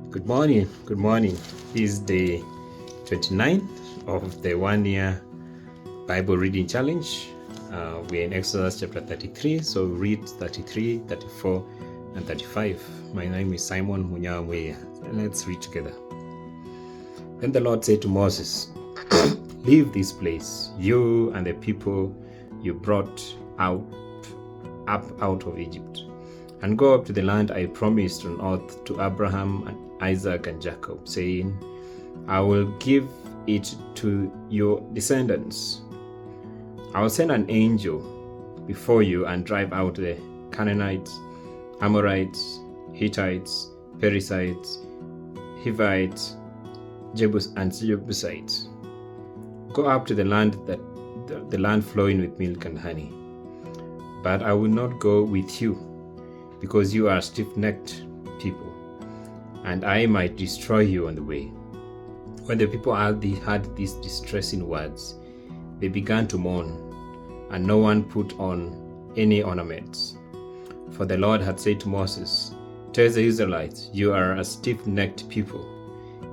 Good morning. Good morning. This is day 29 of the 1 year Bible reading challenge. We're in Exodus chapter 33, so read 33, 34, and 35. My name is Simon Munyawamweya. Let's read together. Then the Lord said to Moses, "Leave this place, you and the people you brought up out of Egypt, and go up to the land I promised on oath to Abraham and Isaac and Jacob, saying, I will give it to your descendants. I will send an angel before you and drive out the Canaanites, Amorites, Hittites, Perizzites, Hivites, and Jebusites. Go up to the land the land flowing with milk and honey. But I will not go with you, because you are stiff-necked people, and I might destroy you on the way." When the people heard these distressing words, they began to mourn, and no one put on any ornaments. For the Lord had said to Moses, "Tell the Israelites, you are a stiff-necked people.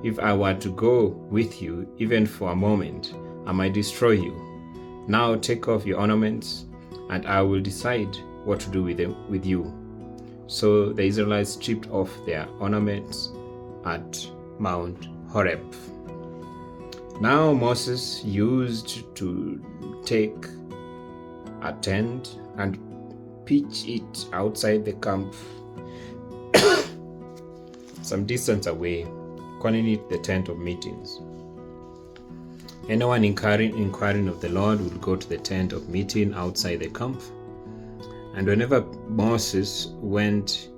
If I were to go with you, even for a moment, I might destroy you. Now take off your ornaments, and I will decide what to do with you." So the Israelites stripped off their ornaments at Mount Horeb. Now Moses used to take a tent and pitch it outside the camp some distance away, calling it the tent of meetings. Anyone inquiring of the Lord would go to the tent of meeting outside the camp. And whenever Moses went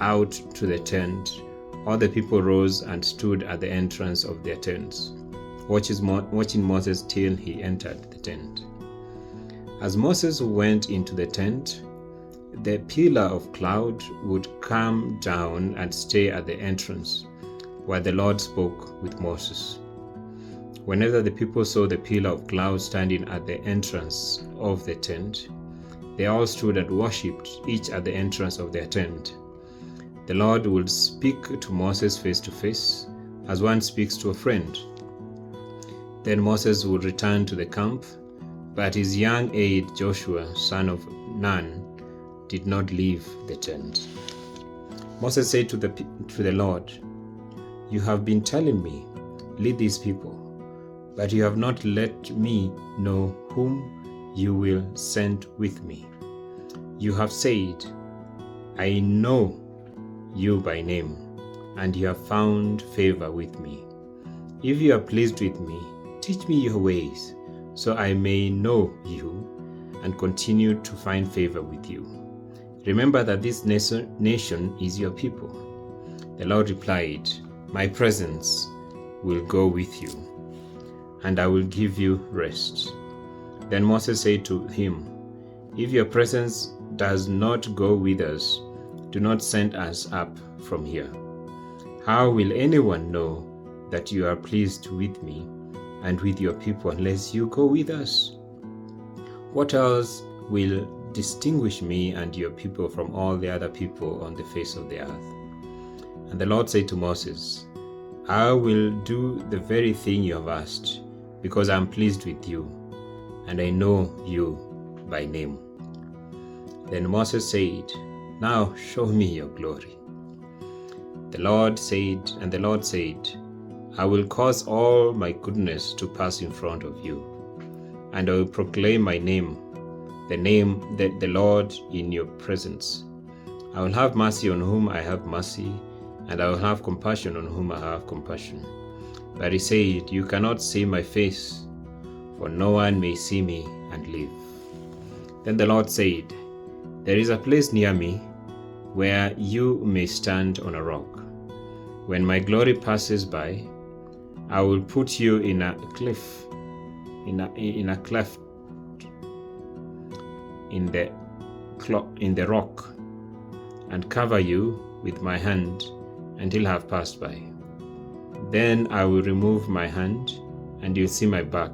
out to the tent, all the people rose and stood at the entrance of their tents, watching Moses till he entered the tent. As Moses went into the tent, the pillar of cloud would come down and stay at the entrance, where the Lord spoke with Moses. Whenever the people saw the pillar of cloud standing at the entrance of the tent, they all stood and worshipped, each at the entrance of their tent. The Lord would speak to Moses face to face, as one speaks to a friend. Then Moses would return to the camp, but his young aide Joshua, son of Nun, did not leave the tent. Moses said to the Lord, "You have been telling me, lead these people, but you have not let me know whom you will send with me. You have said, I know you by name, and you have found favor with me. If you are pleased with me, teach me your ways, so I may know you and continue to find favor with you. Remember that this nation is your people." The Lord replied, "My presence will go with you, and I will give you rest." Then Moses said to him, "If your presence does not go with us, do not send us up from here. How will anyone know that you are pleased with me and with your people unless you go with us? What else will distinguish me and your people from all the other people on the face of the earth?" And the Lord said to Moses, "I will do the very thing you have asked, because I am pleased with you, and I know you by name." Then Moses said, "Now show me your glory." The Lord said, "I will cause all my goodness to pass in front of you, and I will proclaim my name, the Lord, in your presence. I will have mercy on whom I have mercy, and I will have compassion on whom I have compassion." But he said, "You cannot see my face, for no one may see me and live." Then the Lord said, "There is a place near me where you may stand on a rock. When my glory passes by, I will put you in a cleft in the rock, and cover you with my hand until I have passed by. Then I will remove my hand, and you'll see my back,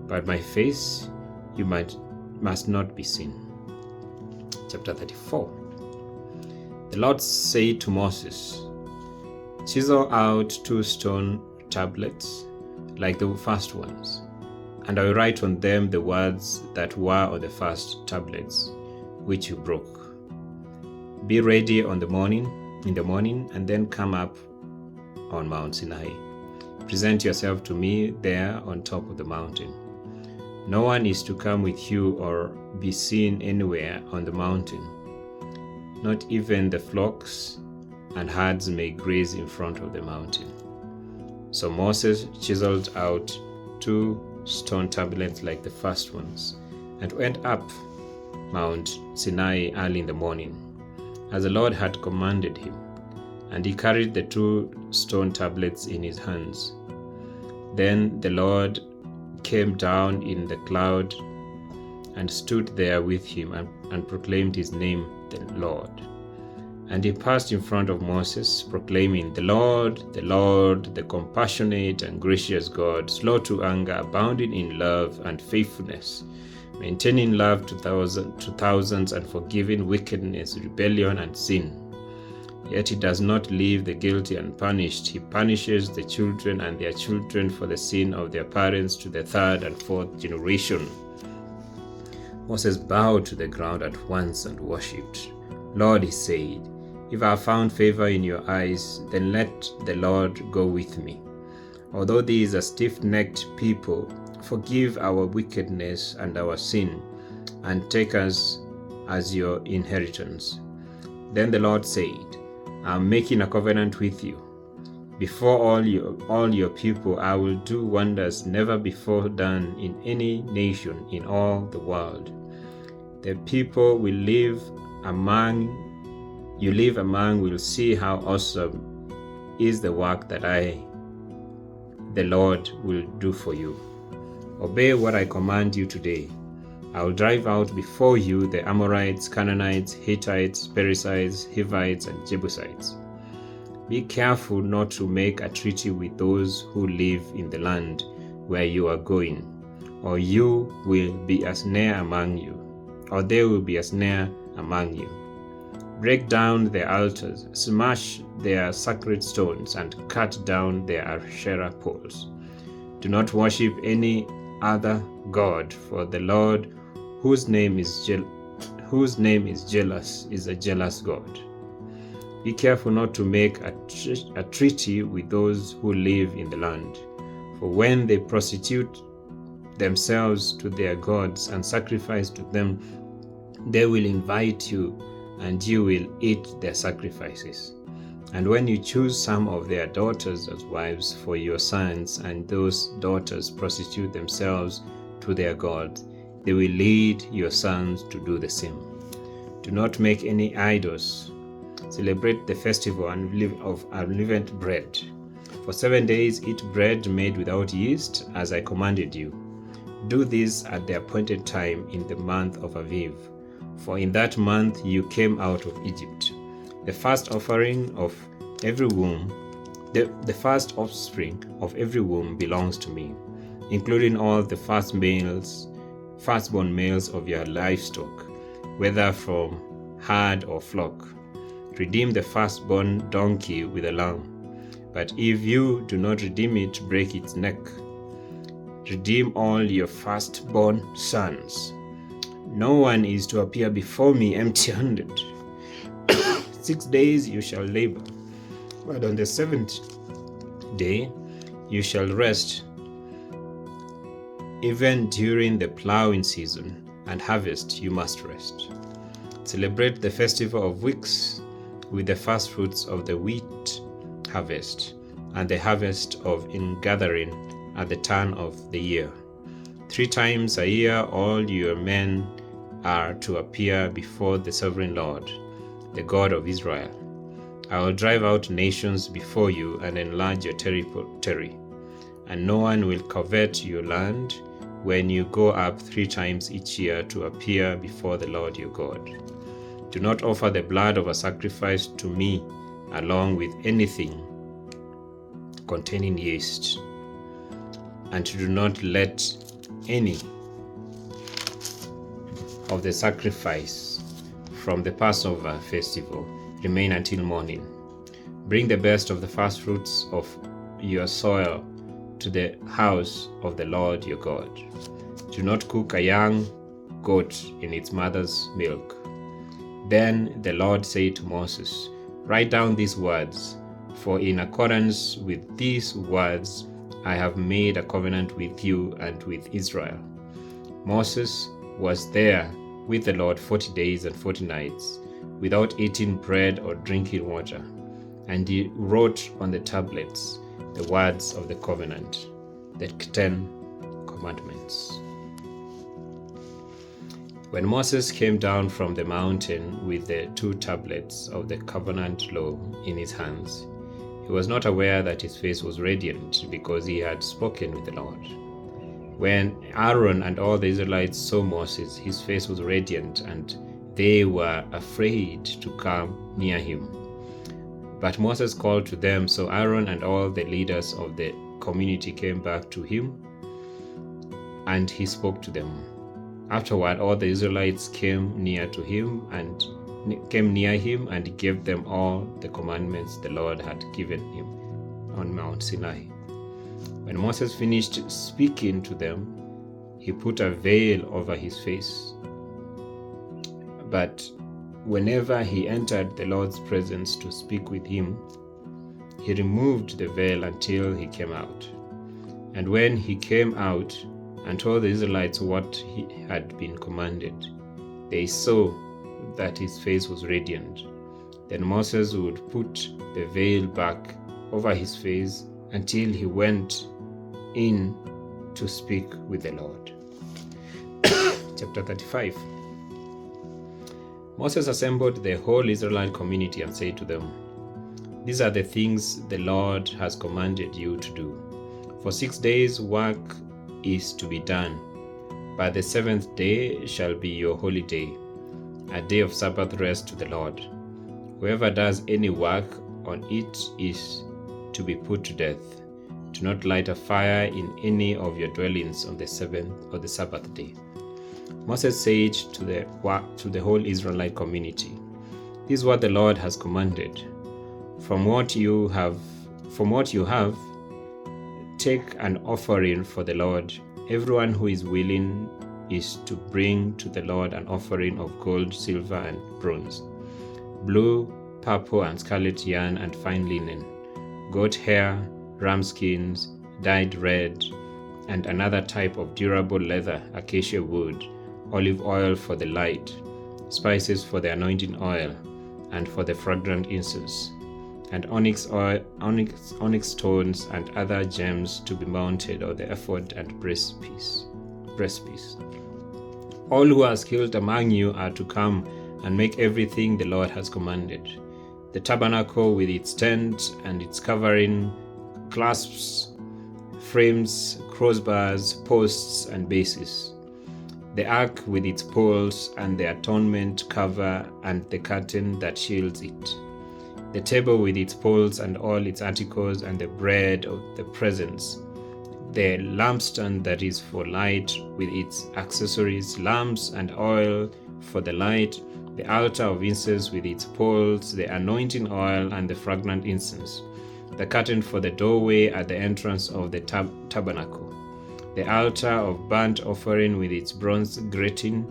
but my face you must not be seen." Chapter 34. The Lord said to Moses, Chisel out 2 stone tablets like the first ones, and I will write on them the words that were on the first tablets, which you broke. Be ready in the morning, and then come up on Mount Sinai. Present yourself to me there on top of the mountain. No one is to come with you or be seen anywhere on the mountain. Not even the flocks and herds may graze in front of the mountain. So Moses chiseled out 2 stone tablets like the first ones, and went up Mount Sinai early in the morning, as the Lord had commanded him, and he carried the 2 stone tablets in his hands. Then the Lord came down in the cloud and stood there with him and proclaimed his name, the Lord. And he passed in front of Moses, proclaiming, the Lord, the compassionate and gracious God, slow to anger, abounding in love and faithfulness, maintaining love to thousands, and forgiving wickedness, rebellion, and sin. Yet he does not leave the guilty unpunished. He punishes the children and their children for the sin of their parents to the 3rd and 4th generation. Moses bowed to the ground at once and worshipped. Lord, he said, if I have found favor in your eyes, then let the Lord go with me. Although these are stiff-necked people, forgive our wickedness and our sin, and take us as your inheritance. Then the Lord said, I am making a covenant with you. Before all your people, I will do wonders never before done in any nation in all the world. The people you live among will see how awesome is the work that I, the Lord, will do for you. Obey what I command you today. I will drive out before you the Amorites, Canaanites, Hittites, Perizzites, Hivites, and Jebusites. Be careful not to make a treaty with those who live in the land where you are going, or they will be a snare among you. Break down their altars, smash their sacred stones, and cut down their Asherah poles. Do not worship any other god, for the Lord, whose name is jealous, is a jealous God. Be careful not to make a treaty with those who live in the land, for when they prostitute themselves to their gods and sacrifice to them, they will invite you, and you will eat their sacrifices. And when you choose some of their daughters as wives for your sons, and those daughters prostitute themselves to their gods, they will lead your sons to do the same. Do not make any idols. Celebrate the festival of unleavened bread. For 7 days eat bread made without yeast, as I commanded you. Do this at the appointed time in the month of Aviv, for in that month you came out of Egypt. The first offering of every womb, the first offspring of every womb belongs to me, including all the firstborn males of your livestock, whether from herd or flock. Redeem the firstborn donkey with a lamb, but if you do not redeem it, break its neck. Redeem all your firstborn sons. No one is to appear before me empty-handed. 6 days you shall labor, but on the 7th day you shall rest. Even during the plowing season and harvest you must rest. Celebrate the festival of weeks with the first fruits of the wheat harvest and the harvest of ingathering at the turn of the year. 3 times a year all your men are to appear before the sovereign Lord, the God of Israel. I will drive out nations before you and enlarge your territory, and no one will covet your land when you go up 3 times each year to appear before the Lord your God. Do not offer the blood of a sacrifice to me along with anything containing yeast, and do not let any of the sacrifice from the Passover festival remain until morning. Bring the best of the first fruits of your soil to the house of the Lord your God. Do not cook a young goat in its mother's milk. Then the Lord said to Moses, Write down these words, for in accordance with these words I have made a covenant with you and with Israel. Moses was there with the Lord 40 days and 40 nights, without eating bread or drinking water. And he wrote on the tablets the words of the covenant, the 10 commandments. When Moses came down from the mountain with the 2 tablets of the covenant law in his hands, he was not aware that his face was radiant, because he had spoken with the Lord. When Aaron and all the Israelites saw Moses, his face was radiant, and they were afraid to come near him. But Moses called to them, so Aaron and all the leaders of the community came back to him, and he spoke to them. Afterward, all the Israelites came near him and gave them all the commandments the Lord had given him on Mount Sinai. When Moses finished speaking to them, he put a veil over his face. But whenever he entered the Lord's presence to speak with him, he removed the veil until he came out. And when he came out and told the Israelites what he had been commanded, they saw that his face was radiant. Then Moses would put the veil back over his face until he went in to speak with the Lord. Chapter 35. Moses assembled the whole Israelite community and said to them, These are the things the Lord has commanded you to do. For 6 days work is to be done, but the 7th day shall be your holy day, a day of Sabbath rest to the Lord. Whoever does any work on it is to be put to death. Do not light a fire in any of your dwellings on the 7th or the Sabbath day. Moses said to the whole Israelite community, This is what the Lord has commanded. From what you have, take an offering for the Lord. Everyone who is willing is to bring to the Lord an offering of gold, silver, and bronze, blue, purple, and scarlet yarn, and fine linen, goat hair, ram skins, dyed red, and another type of durable leather, acacia wood, olive oil for the light, spices for the anointing oil, and for the fragrant incense, and onyx stones and other gems to be mounted on the ephod and breastpiece. All who are skilled among you are to come and make everything the Lord has commanded: the tabernacle with its tent and its covering, clasps, frames, crossbars, posts, and bases, the ark with its poles and the atonement cover and the curtain that shields it, the table with its poles and all its articles, and the bread of the presence, the lampstand that is for light with its accessories, lamps and oil for the light, the altar of incense with its poles, the anointing oil and the fragrant incense, the curtain for the doorway at the entrance of the tabernacle, the altar of burnt offering with its bronze grating,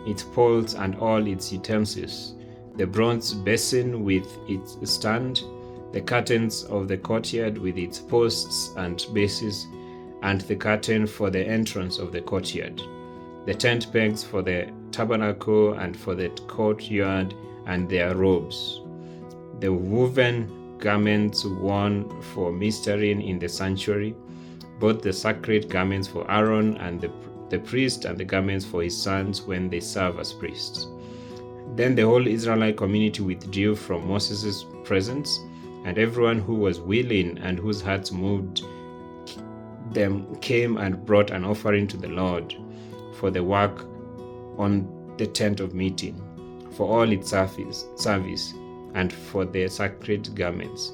its poles and all its utensils, the bronze basin with its stand, the curtains of the courtyard with its posts and bases, and the curtain for the entrance of the courtyard, the tent pegs for the tabernacle and for the courtyard and their robes, the woven garments worn for ministering in the sanctuary, both the sacred garments for Aaron and the priest, and the garments for his sons when they serve as priests. Then the whole Israelite community withdrew from Moses' presence, and everyone who was willing and whose hearts moved them came and brought an offering to the Lord for the work on the tent of meeting, for all its service, and for their sacred garments.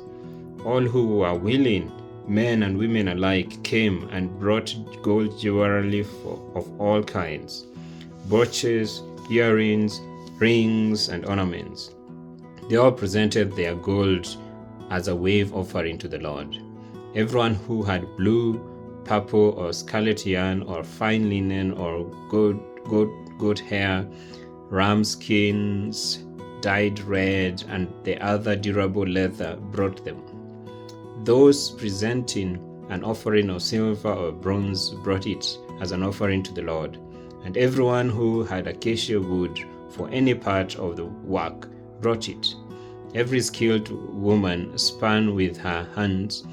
All who were willing, men and women alike, came and brought gold jewelry of all kinds, brooches, earrings, rings, and ornaments. They all presented their gold as a wave offering to the Lord. Everyone who had blue, purple, or scarlet yarn, or fine linen, or goat hair, ram skins dyed red, and the other durable leather brought them. Those presenting an offering of silver or bronze brought it as an offering to the Lord. And everyone who had acacia wood for any part of the work brought it. Every skilled woman spun with her hands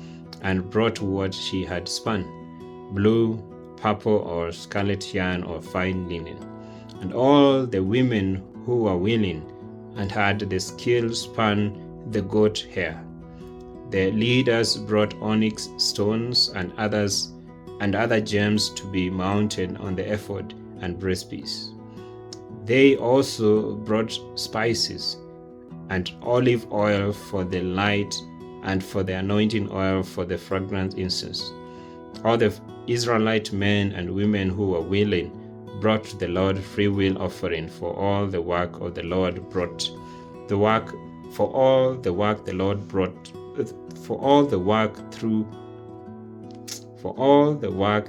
and brought what she had spun, blue, purple, or scarlet yarn, or fine linen. And all the women who were willing and had the skill spun the goat hair. The leaders brought onyx stones and other gems to be mounted on the ephod and breastpiece. They also brought spices and olive oil for the light, and for the anointing oil for the fragrant incense. All the Israelite men and women who were willing brought to the Lord freewill offering for all the work of the Lord brought the work for all the work the Lord brought for all the work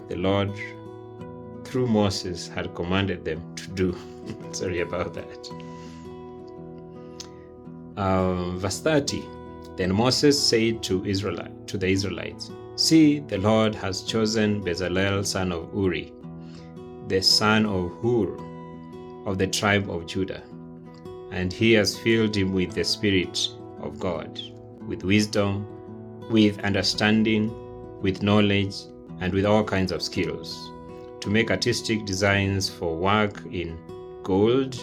the Lord through Moses had commanded them to do. Sorry about that. Verse 30. Then Moses said to the Israelites, "See, the Lord has chosen Bezalel son of Uri, the son of Hur, of the tribe of Judah, and he has filled him with the Spirit of God, with wisdom, with understanding, with knowledge, and with all kinds of skills, to make artistic designs for work in gold,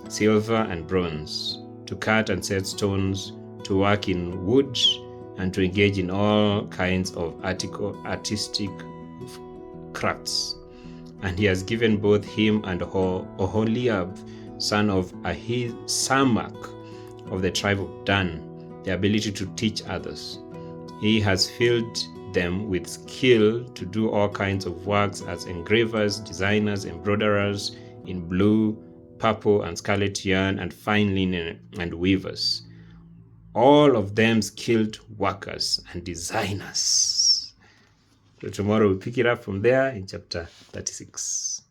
silver, and bronze, to cut and set stones, to work in wood, and to engage in all kinds of artistic crafts. And he has given both him and Oholiab, son of Ahisamach, of the tribe of Dan, the ability to teach others. He has filled them with skill to do all kinds of works as engravers, designers, embroiderers in blue, purple, and scarlet yarn, and fine linen, and weavers. All of them skilled workers and designers." So tomorrow we pick it up from there in chapter 36.